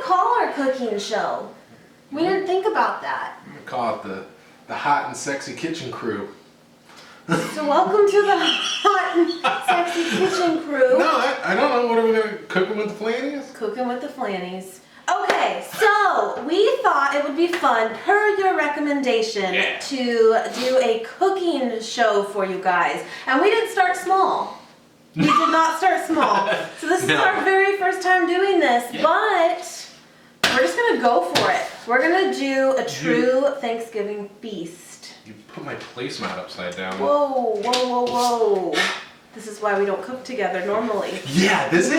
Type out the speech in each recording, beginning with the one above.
call our cooking show? We didn't think about that. I'm gonna call it the hot and sexy kitchen crew. So welcome to the hot and sexy kitchen crew. No, I don't know. What are we gonna cooking with the Flanny'S? Cooking with the Flanny'S. Okay, so we thought it would be fun, per your recommendation, to do a cooking show for you guys. And we didn't start small. We did not start small. So this is our very first time doing this, but we're just gonna go for it. We're gonna do a true Thanksgiving feast. You put my placemat upside down. Whoa, whoa, whoa, whoa. This is why we don't cook together normally. Yeah, this is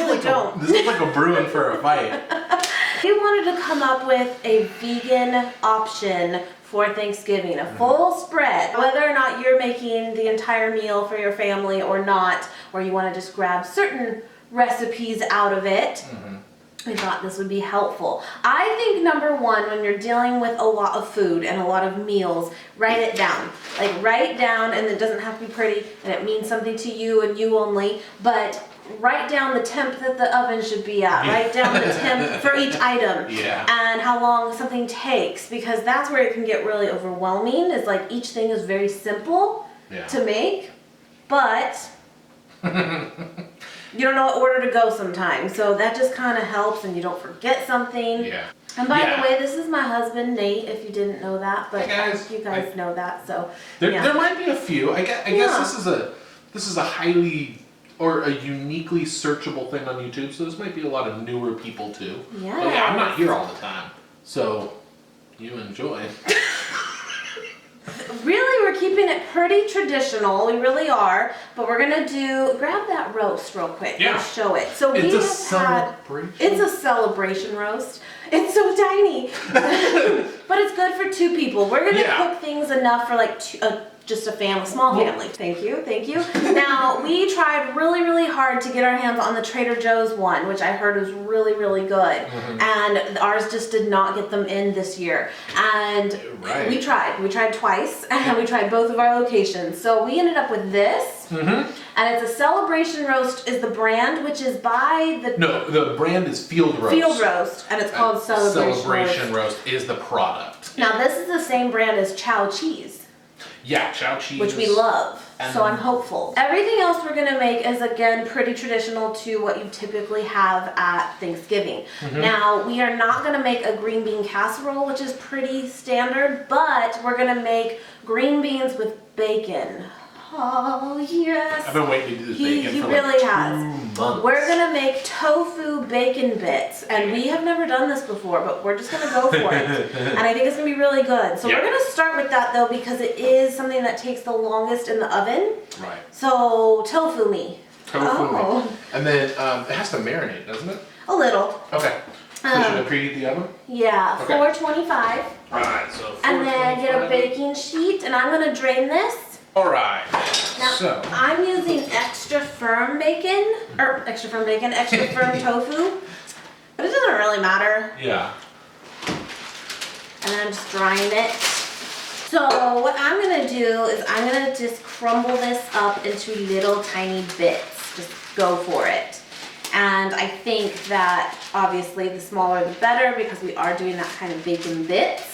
like a brewing for a fight. We wanted to come up with a vegan option for Thanksgiving, a full spread. Whether or not you're making the entire meal for your family or not, or you want to just grab certain recipes out of it, we thought this would be helpful. I think number one, when you're dealing with a lot of food and a lot of meals, write it down. Like write down, and it doesn't have to be pretty, and it means something to you and you only, but write down the temp that the oven should be at. Write down the temp for each item. And how long something takes, because that's where it can get really overwhelming. Is like each thing is very simple to make, but you don't know what order to go sometimes. So that just kind of helps, and you don't forget something. And by the way, this is my husband, Nate, if you didn't know that, but you guys know that. So there might be a few. I guess this is a highly or a uniquely searchable thing on YouTube, so this might be a lot of newer people too. But yeah, I'm not here all the time, so you enjoy. Really, we're keeping it pretty traditional. We really are. But we're gonna grab that roast real quick. Yeah. Let's show it. So it's a celebration. It's a celebration roast. It's so tiny, but it's good for two people. We're gonna cook things enough for like just a small family. Thank you, thank you. Now, we tried really, really hard to get our hands on the Trader Joe's one, which I heard was really, really good. And ours just did not get them in this year. And we tried twice, and we tried both of our locations. So we ended up with this, and it's a Celebration Roast is the brand, which is by the... No, the brand is Field Roast. Field Roast, and it's called Celebration Roast is the product. Now, this is the same brand as Chow Cheese. Yeah, Chow Cheese. Which we love, so I'm hopeful. Everything else we're gonna make is, again, pretty traditional to what you typically have at Thanksgiving. Now, we are not gonna make a green bean casserole, which is pretty standard, but we're gonna make green beans with bacon. Oh, yes. I've been waiting to do this bacon for really like 2 has. months. We're gonna make tofu bacon bits, and we have never done this before, but we're just gonna go for it. And I think it's gonna be really good. So we're gonna start with that though, because it is something that takes the longest in the oven. Right. So tofu me. Me. And then it has to marinate, doesn't it? A little. Okay. So should I preheat the oven? Yeah, 425. Alright, so 425. And then get a baking sheet, and I'm gonna drain this. Alright, now, I'm using extra firm extra firm tofu, but it doesn't really matter. Yeah. And then I'm just drying it. So what I'm gonna do is I'm gonna just crumble this up into little tiny bits. Just go for it. And I think that obviously the smaller the better, because we are doing that kind of bacon bits.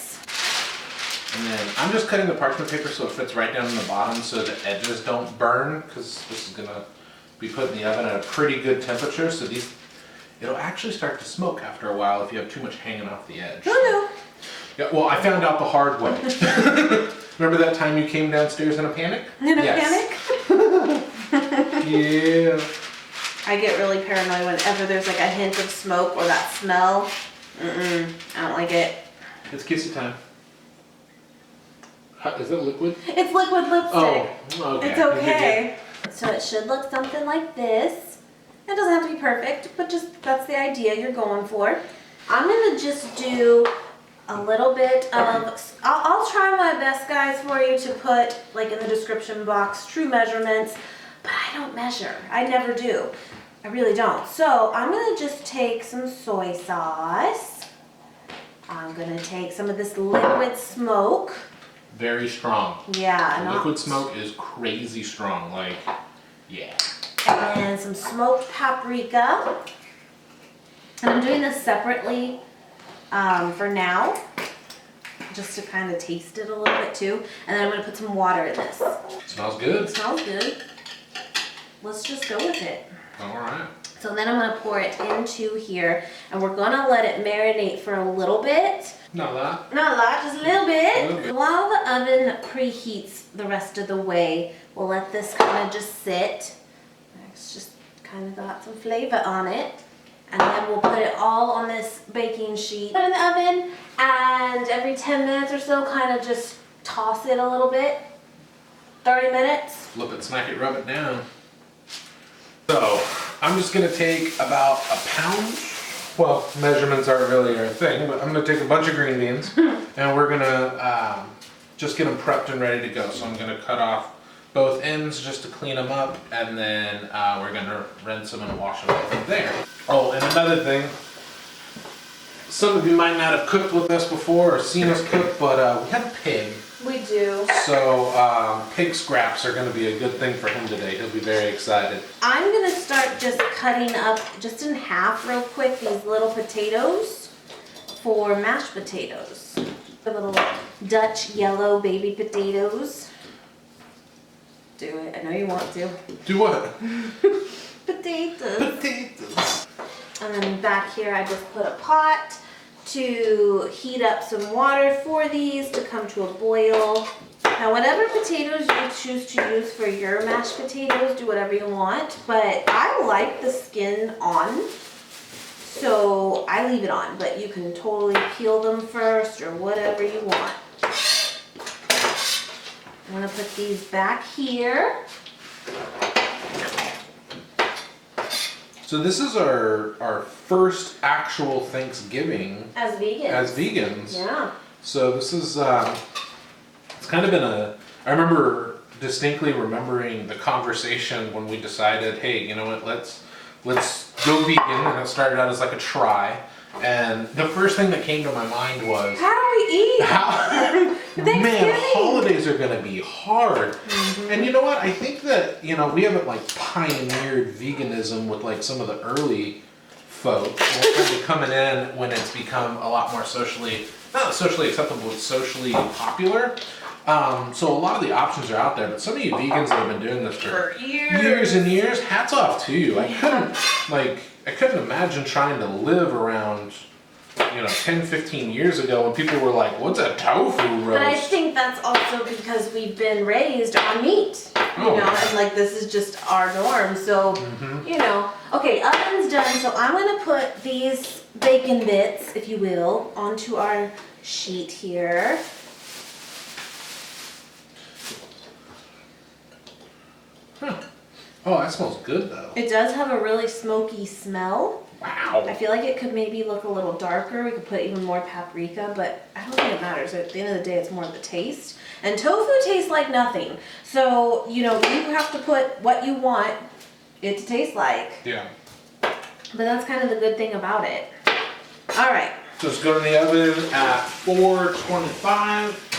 And then I'm just cutting the parchment paper so it fits right down in the bottom so the edges don't burn, because this is gonna be put in the oven at a pretty good temperature. So it'll actually start to smoke after a while if you have too much hanging off the edge. Oh no. Yeah, well, I found out the hard way. Remember that time you came downstairs in a panic? In a panic? Yeah. I get really paranoid whenever there's like a hint of smoke or that smell. I don't like it. It's kissy time. Is it liquid? It's liquid lipstick. Oh, okay. It's okay. So it should look something like this. It doesn't have to be perfect, but just that's the idea you're going for. I'm gonna just do a little bit of, I'll try my best, guys, for you to put like in the description box true measurements, but I don't measure. I never do. I really don't. So I'm gonna just take some soy sauce. I'm gonna take some of this liquid smoke. Very strong. Yeah. Liquid smoke is crazy strong. Like, yeah. And some smoked paprika. And I'm doing this separately for now, just to kind of taste it a little bit too. And then I'm gonna put some water in this. Smells good. It smells good. Let's just go with it. All right. So then I'm gonna pour it into here, and we're gonna let it marinate for a little bit. Not a lot. Not a lot, just a little bit. A little bit. While the oven preheats the rest of the way, we'll let this kind of just sit. It's just kind of got some flavor on it. And then we'll put it all on this baking sheet. Put it in the oven, and every 10 minutes or so, kind of just toss it a little bit. 30 minutes. Flip it, smack it, rub it down. So, I'm just gonna take about a pound. Well, measurements aren't really our thing, but I'm gonna take a bunch of green beans and we're gonna just get them prepped and ready to go. So I'm gonna cut off both ends just to clean them up, and then we're gonna rinse them and wash them from there. Oh, and another thing, some of you might not have cooked with us before or seen us cook, but we have a pig. We do. So pig scraps are gonna be a good thing for him today. He'll be very excited. I'm gonna start just cutting up just in half real quick these little potatoes for mashed potatoes. The little Dutch yellow baby potatoes. Do it, I know you want to. Do what? Potatoes. Potatoes. And then back here I just put a pot to heat up some water for these to come to a boil. Now whatever potatoes you choose to use for your mashed potatoes, do whatever you want, but I like the skin on, so I leave it on, but you can totally peel them first or whatever you want. I'm gonna put these back here. So this is our first actual Thanksgiving As vegans. as vegans. Yeah. So this is it's kind of been I remember distinctly remembering the conversation when we decided, hey, you know what, let's go vegan, and it started out as like a try. And the first thing that came to my mind was, How do we eat? man, holidays are gonna be hard. And you know what? I think that, you know, we haven't like pioneered veganism with like some of the early folk. We're kind of coming in when it's become a lot more not socially acceptable, but socially popular. So a lot of the options are out there, but some of you vegans that have been doing this for years and years, hats off to you. I couldn't imagine trying to live around, 10, 15 years ago when people were like, what's a tofu roast? But I think that's also because we've been raised on meat, and like this is just our norm. So, okay, oven's done. So I'm gonna put these bacon bits, if you will, onto our sheet here. Huh. Oh, that smells good though. It does have a really smoky smell. Wow. I feel like it could maybe look a little darker. We could put even more paprika, but I don't think it matters. At the end of the day, it's more the taste. And tofu tastes like nothing. So, you have to put what you want it to taste like. Yeah. But that's kind of the good thing about it. All right. So it's going in the oven at 425.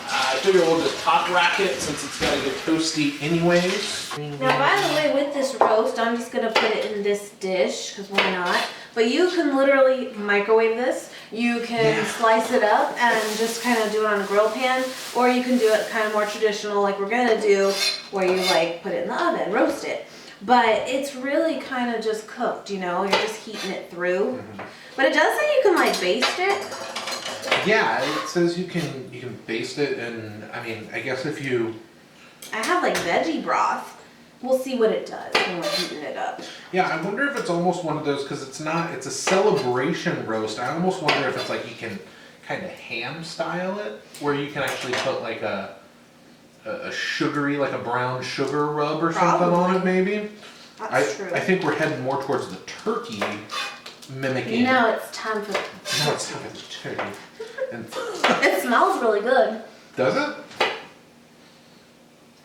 I figure we'll just top rack it since it's got to get toasty anyways. Now, by the way, with this roast, I'm just going to put it in this dish, because why not? But you can literally microwave this. You can slice it up and just kind of do it on a grill pan, or you can do it kind of more traditional like we're going to do, where you put it in the oven, roast it. But it's really kind of just cooked, you're just heating it through. Mm-hmm. But it does say you can baste it. Yeah, it says you can baste it, and I guess if you... I have veggie broth. We'll see what it does when we're heating it up. Yeah, I wonder if it's almost one of those, because it's a celebration roast. I almost wonder if it's you can kind of ham style it, where you can actually put a sugary, a brown sugar rub or something on it maybe. That's true. I think we're heading more towards the turkey mimicking. Now it's time for the turkey. And it smells really good. Does it?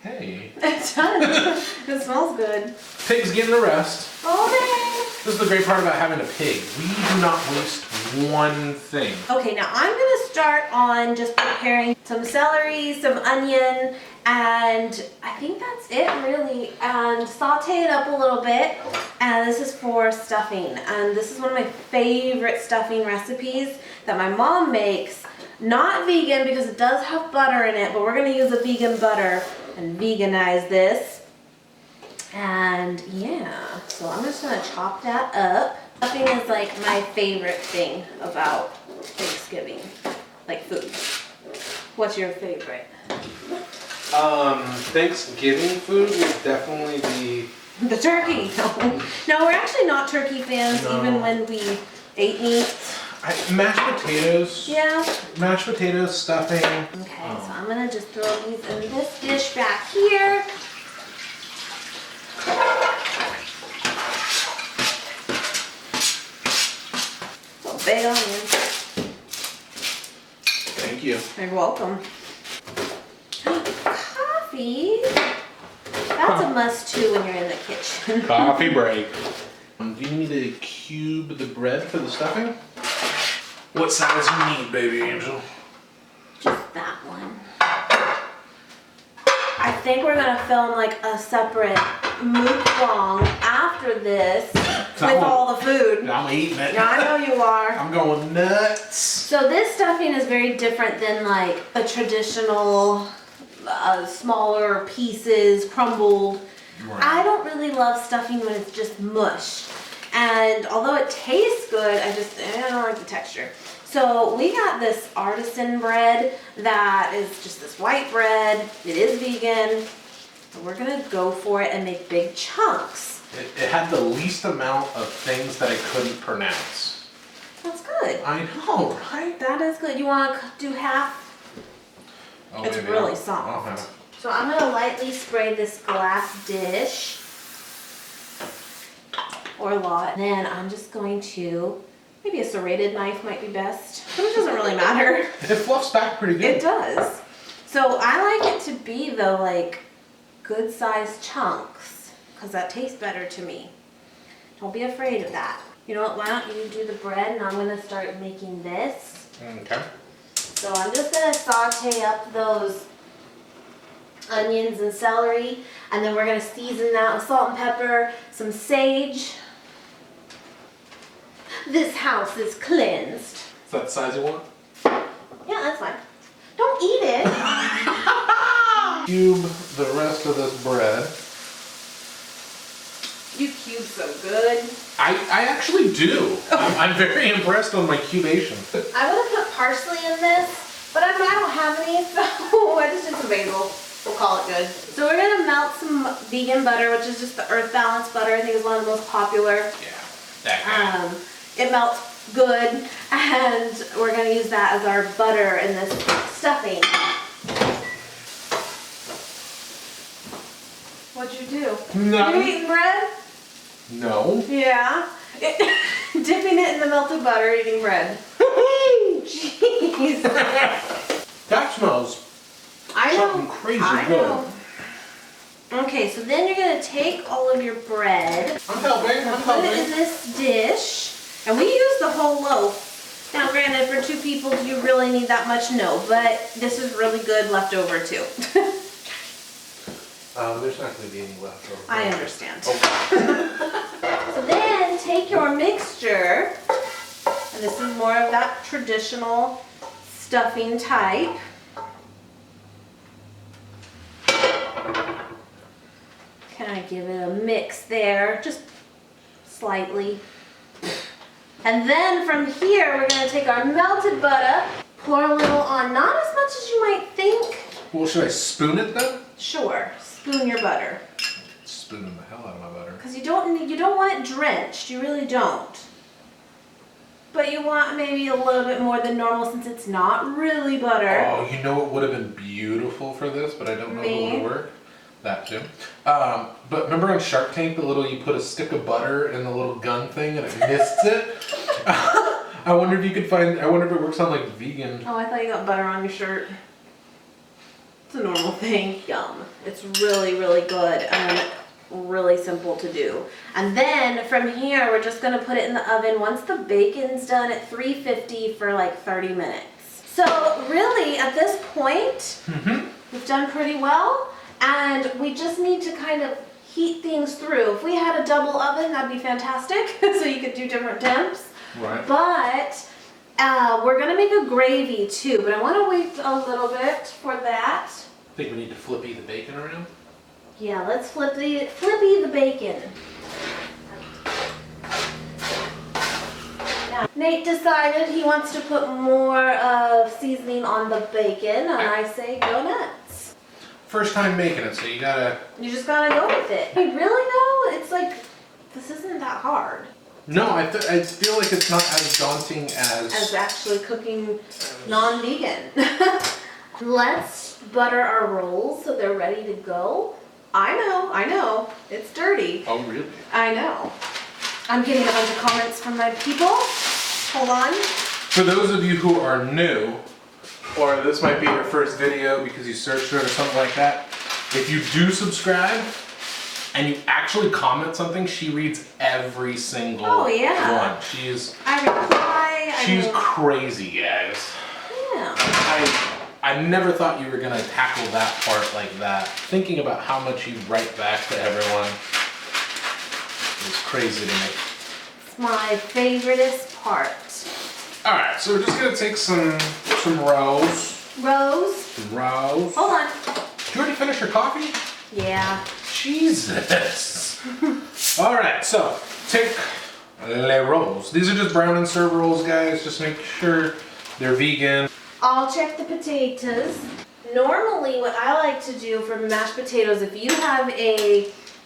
Hey. It does. It smells good. Pig's getting the rest. Okay. This is the great part about having a pig. We do not waste one thing. Okay, now I'm gonna start on just preparing some celery, some onion, and I think that's it really. And saute it up a little bit. And this is for stuffing. And this is one of my favorite stuffing recipes that my mom makes. Not vegan because it does have butter in it, but we're gonna use a vegan butter and veganize this. And yeah, so I'm just gonna chop that up. Stuffing is like my favorite thing about Thanksgiving, like food. What's your favorite? Thanksgiving food would definitely be The turkey. No, we're actually not turkey fans even when we ate meat. mashed potatoes. Yeah. Mashed potatoes, stuffing. Okay, so I'm gonna just throw these in this dish back here. So big onions. Thank you. You're welcome. Coffee. That's a must too when you're in the kitchen. Coffee break. Do you need to cube the bread for the stuffing? What size you need, baby angel? Just that one. I think we're gonna film like a separate mukbang after this with all the food. I'm eating it. Yeah, I know you are. I'm going nuts. So this stuffing is very different than like a traditional smaller pieces, crumbled. Right. I don't really love stuffing when it's just mush. And although it tastes good, I don't like the texture. So we got this artisan bread that is just this white bread. It is vegan. So we're gonna go for it and make big chunks. It had the least amount of things that I couldn't pronounce. That's good. I know, right? That is good. You wanna do half? Oh, It's maybe really I'll- soft. okay. So I'm gonna lightly spray this glass dish, or a lot. Then I'm just going to, maybe a serrated knife might be best, but it doesn't really matter. It fluffs back pretty good. It does. So I like it to be though like good sized chunks, because that tastes better to me. Don't be afraid of that. You know what, why don't you do the bread and I'm gonna start making this. Okay. So I'm just gonna saute up those onions and celery, and then we're gonna season that with salt and pepper, some sage. This house is cleansed. Is that the size you want? Yeah, that's fine. Don't eat it. Cube the rest of this bread. You cube so good. I actually do. I'm very impressed on my cubation. I would have put parsley in this, but I don't have any, so I just did some basil. We'll call it good. So we're gonna melt some vegan butter, which is just the Earth Balance butter. I think is one of the most popular. Yeah, that guy. It melts good, and we're gonna use that as our butter in this stuffing. What'd you do? No. You eating bread? No. Yeah. Dipping it in the melted butter, eating bread. Jeez. That smells I know. something crazy I good. know. Okay, so then you're gonna take all of your bread, I'm helping. I'm put it in helping. this dish, and we use the whole loaf. Now, granted, for two people, do you really need that much? No, but this is really good leftover too. There's not going to be any left over. I understand. Okay. So then take your mixture, and this is more of that traditional stuffing type. Kind of give it a mix there, just slightly. And then from here, we're going to take our melted butter, pour a little on, not as much as you might think. Well, should I spoon it then? Sure, spoon your butter. Spooning the hell out of my butter. Because you don't want it drenched, you really don't. But you want maybe a little bit more than normal since it's not really butter. Oh, you know what would have been beautiful for this, but I don't know if it would work? That too. But remember on Shark Tank, you put a stick of butter in the little gun thing and it mists it? I wonder if it works on like vegan. Oh, I thought you got butter on your shirt. It's a normal thing. Yum. It's really, really good. really simple to do. And then from here, we're just gonna put it in the oven once the bacon's done at 350 for like 30 minutes. So really, at this point, we've done pretty well, and we just need to kind of heat things through. If we had a double oven, that'd be fantastic, so you could do different temps. Right. But we're gonna make a gravy too, but I wanna wait a little bit for that. I think we need to flippy the bacon around. Yeah, let's flippy the bacon. Now, Nate decided he wants to put more of seasoning on the bacon, and I say go nuts. First time making it, so you just gotta go with it. I really know, it's like, this isn't that hard. No, I feel like it's not as daunting as actually cooking non-vegan. Let's butter our rolls so they're ready to go. I know, it's dirty. Oh, really? I know. I'm getting a bunch of comments from my people. Hold on. For those of you who are new, or this might be your first video because you searched for it or something like that, if you do subscribe and you actually comment something, she reads every single one. She's crazy, guys. Yeah. I never thought you were gonna tackle that part like that. Thinking about how much you write back to everyone is crazy to me. It's my favoriteest part. All right, so we're just gonna take some rows. Rows. Hold on. Did you already finish your coffee? Yeah. Jesus. All right, so take les rolls. These are just brown and serve rolls, guys. Just make sure they're vegan. I'll check the potatoes. Normally what I like to do for mashed potatoes, if you have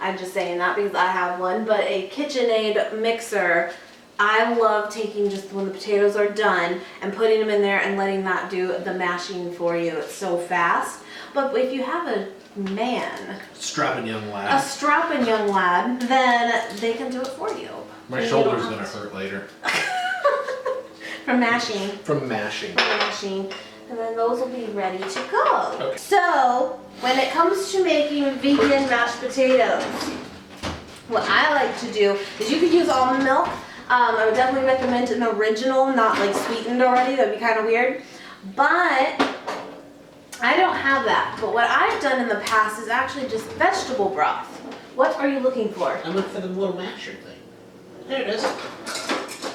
I'm just saying that because I have one, but a KitchenAid mixer, I love taking just when the potatoes are done and putting them in there and letting that do the mashing for you. It's so fast. But if you have a man, strapping young lad, then they can do it for you. My shoulder's gonna hurt later. From mashing. From mashing. And then those will be ready to go. Okay. So, when it comes to making vegan mashed potatoes, what I like to do is you could use almond milk. I would definitely recommend an original, not like sweetened already. That'd be kind of weird. But I don't have that. But what I've done in the past is actually just vegetable broth. What are you looking for? I'm looking for the little masher thing. There it is.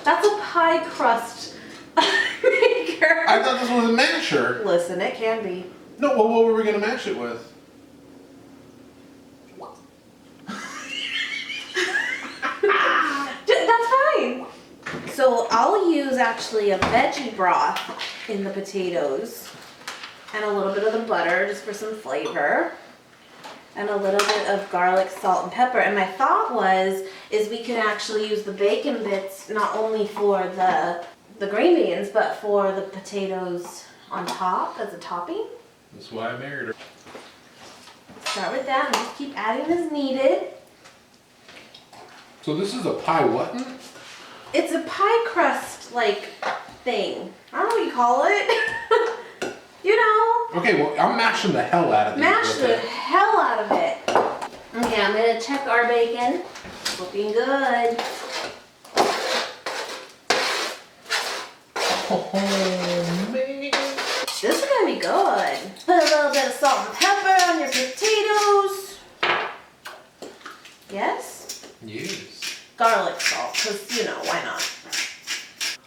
That's a pie crust maker. I thought this was a masher. Listen, it can be. No, well, what were we gonna mash it with? That's fine. So I'll use actually a veggie broth in the potatoes and a little bit of the butter just for some flavor and a little bit of garlic, salt, and pepper. And my thought is we can actually use the bacon bits not only for the green beans, but for the potatoes on top as a topping. That's why I married her. Start with that and just keep adding as needed. So this is a pie what? It's a pie crust like thing. I don't know what you call it. You know. Okay, well I'm mashing the hell out of these. Mash the hell out of it. Okay, I'm gonna check our bacon. Looking good. Oh man. This is gonna be good. Put a little bit of salt and pepper on your potatoes. Yes? Yes. Garlic salt, because, you know, why not?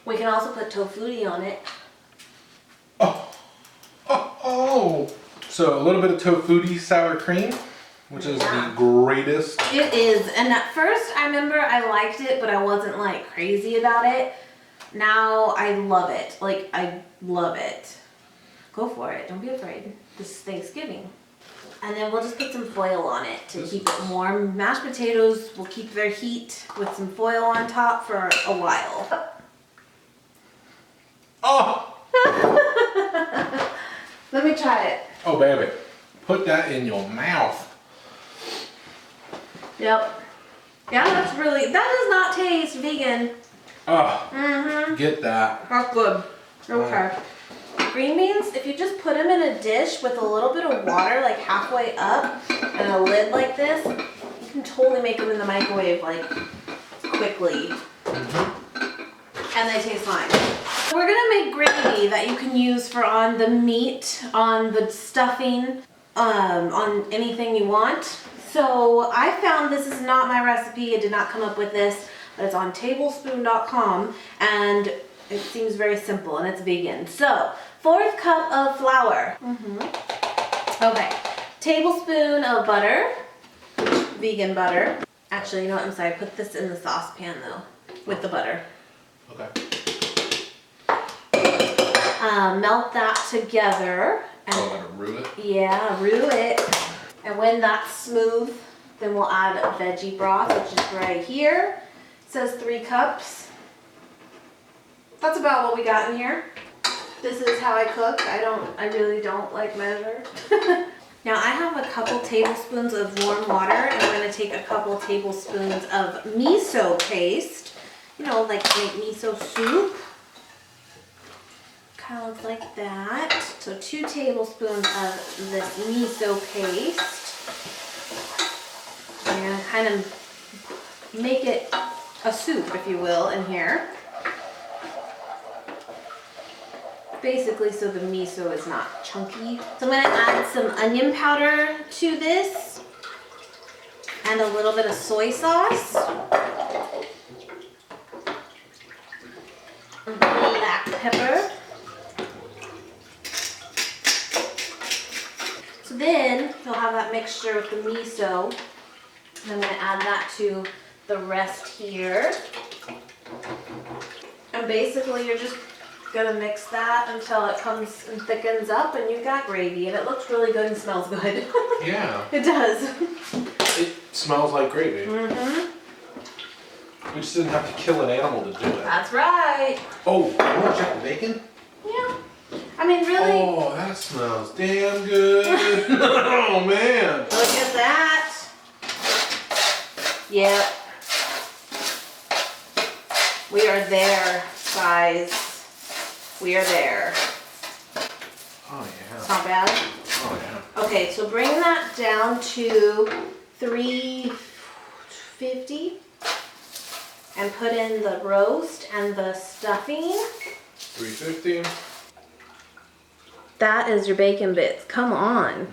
We can also put tofu on it. Oh. So a little bit of tofu sour cream, which is the greatest. It is. And at first, I remember I liked it, but I wasn't like crazy about it. Now I love it. Like, I love it. Go for it. Don't be afraid. This is Thanksgiving. And then we'll just put some foil on it to keep it warm. Mashed potatoes will keep their heat with some foil on top for a while. Oh! Let me try it. Oh, baby. Put that in your mouth. Yep. Yeah, that does not taste vegan. Oh, Mm-hmm. get that. That's good. Okay. Green beans, if you just put them in a dish with a little bit of water, like halfway up, and a lid like this, you can totally make them in the microwave like quickly. And they taste fine. We're gonna make gravy that you can use for on the meat, on the stuffing, on anything you want. So I found, this is not my recipe, I did not come up with this, but it's on tablespoon.com and it seems very simple and it's vegan. So 1/4 cup of flour. Okay, tablespoon of butter, vegan butter. Actually, you know what, I'm sorry, I put this in the saucepan though, with the butter. Okay. Melt that together. And Oh, I'm gonna roux it? yeah, roux it. And when that's smooth, then we'll add a veggie broth, which is right here. It says 3 cups. That's about what we got in here. This is how I cook. I really don't like measure. Now I have a couple tablespoons of warm water and I'm gonna take a couple tablespoons of miso paste. You know, like make miso soup. Kind of looks like that. So 2 tablespoons of this miso paste. I'm gonna kind of make it a soup, if you will, in here. Basically so the miso is not chunky. So I'm gonna add some onion powder to this and a little bit of soy sauce. Black pepper. So then you'll have that mixture with the miso. And I'm gonna add that to the rest here. And basically you're just gonna mix that until it comes and thickens up and you've got gravy and it looks really good and smells good. Yeah. It does. It smells like gravy. Mm-hmm. We just didn't have to kill an animal to do it. That's right. Oh, you wanna check the bacon? Yeah. I mean, really, Oh, that smells damn good. Oh, man. look at that. Yep. We are there, guys. We are there. Oh, It's yeah. not bad. Oh, yeah. Okay, so bring that down to 350 and put in the roast and the stuffing. 350. That is your bacon bits. Come on.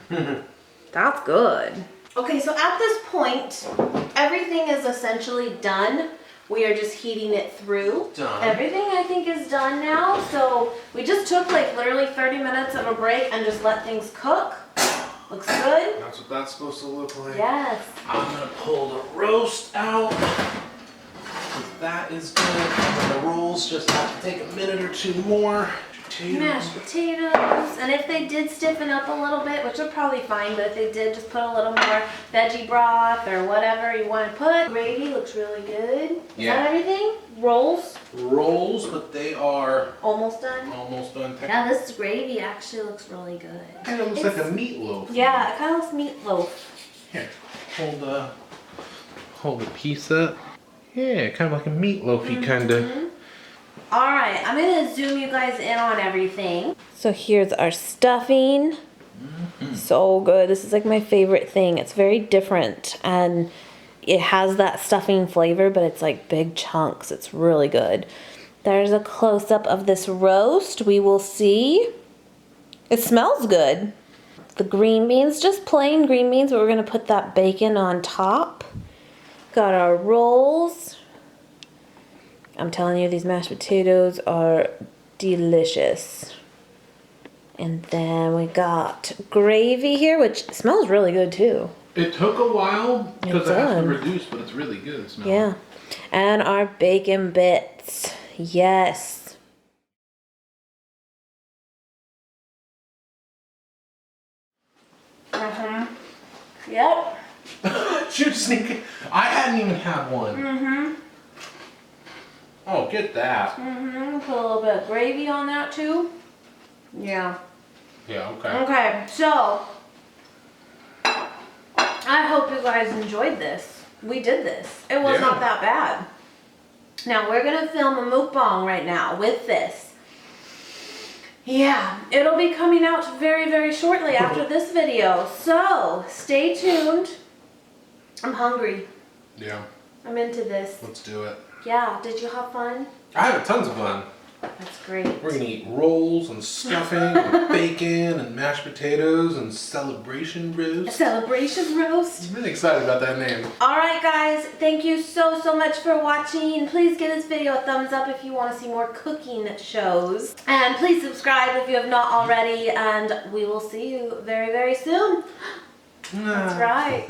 That's good. Okay, so at this point, everything is essentially done. We are just heating it through. Done. Everything I think is done now. So we just took like literally 30 minutes of a break and just let things cook. Looks good. That's what that's supposed to look like. Yes. I'm gonna pull the roast out. That is good. And the rolls just have to take a minute or two more. Mashed potatoes. And if they did stiffen up a little bit, which are probably fine, but if they did, just put a little more veggie broth or whatever you want to put. Gravy looks really good. Is Yeah. that everything? Rolls? Rolls, but they are Almost done. almost done. Yeah, this gravy actually looks really good. Kind of looks like a meatloaf. Yeah, it kind of looks meatloaf. Here, hold a piece up. Yeah, kind of like a meatloafy kind of. All right, I'm gonna zoom you guys in on everything. So here's our stuffing. So good. This is like my favorite thing. It's very different and it has that stuffing flavor, but it's like big chunks. It's really good. There's a close-up of this roast. We will see. It smells good. The green beans, just plain green beans, but we're gonna put that bacon on top. Got our rolls. I'm telling you, these mashed potatoes are delicious. And then we got gravy here, which smells really good too. It took a while because It I have to did. reduce, but it's really good. It smells. Yeah. And our bacon bits. Yes. Yep. Shoot, sneak. I hadn't even had one. Oh, get that. Put a little bit of gravy on that too. Yeah. Yeah, okay. Okay, so I hope you guys enjoyed this. We did this. It was Yeah. not that bad. Now we're gonna film a mukbang right now with this. Yeah, it'll be coming out very, very shortly after this video. So stay tuned. I'm hungry. Yeah, I'm into this. let's do it. Yeah, did you have fun? I had tons of fun. That's great. We're gonna eat rolls and stuffing and bacon and mashed potatoes and celebration A roast. celebration roast. I'm really excited about that name. Alright guys, thank you so much for watching. Please give this video a thumbs up if you want to see more cooking shows. And please subscribe if you have not already, and we will see you very soon. That's right.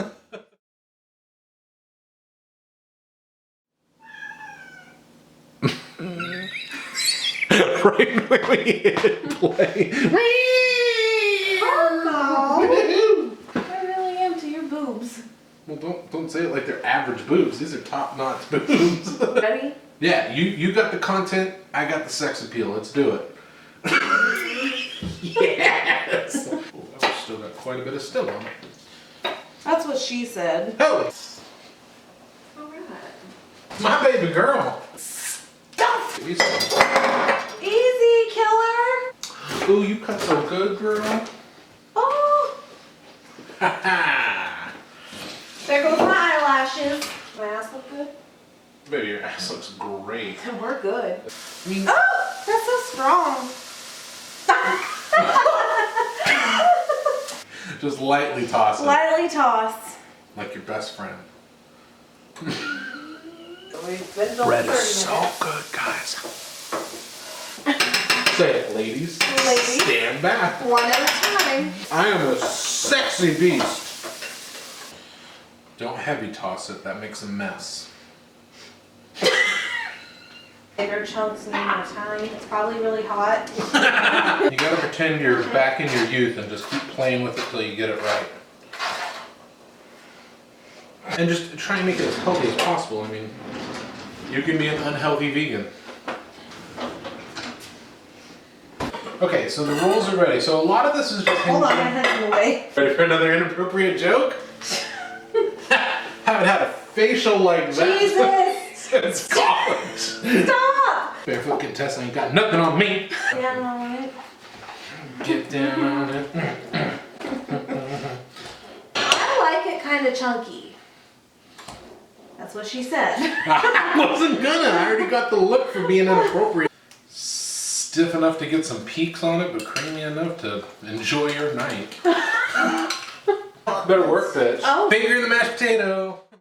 Right when we hit play. Oh, I really am to your boobs. Well, don't say it like they're average boobs. These are top-notch boobs. Ready? Yeah, you got the content, I got the sex appeal. Let's do it. Yes! Ooh, I've still got quite a bit of still on it. That's what she said. Oh! Alright. My baby girl! Stuff! Easy, Easy, killer! ooh, you cut so good, girl. Oh! Ha There goes my eyelashes. My ass look good? Baby, your ass looks great. And we're good. I mean, Oh! That's so strong. just lightly toss it. Lightly toss. Like your best friend. We've been going Bread 30 is so minutes. good, guys. Say it, ladies. Ladies. Stand back. One at a time. I am a sexy beast. Don't heavy toss it, that makes a mess. Bigger chunks need more time. It's probably really hot. You gotta pretend you're back in your youth and just keep playing with it till you get it right. And just try and make it as healthy as possible. I mean, you can be an unhealthy vegan. Okay, so the rolls are ready. So a lot of this is just Hold on, my head's in the way. Ready for another inappropriate joke? Haven't had a facial like that Jesus! since college. Stop! Barefoot contestant ain't got nothing on me. Yeah, no, Get down on it. I like it kind of chunky. That's what she said. I wasn't gonna. I already got the look for being inappropriate. Stiff enough to get some peaks on it, but creamy enough to enjoy your night. Better work, bitch. Oh. Finger in the mashed potato.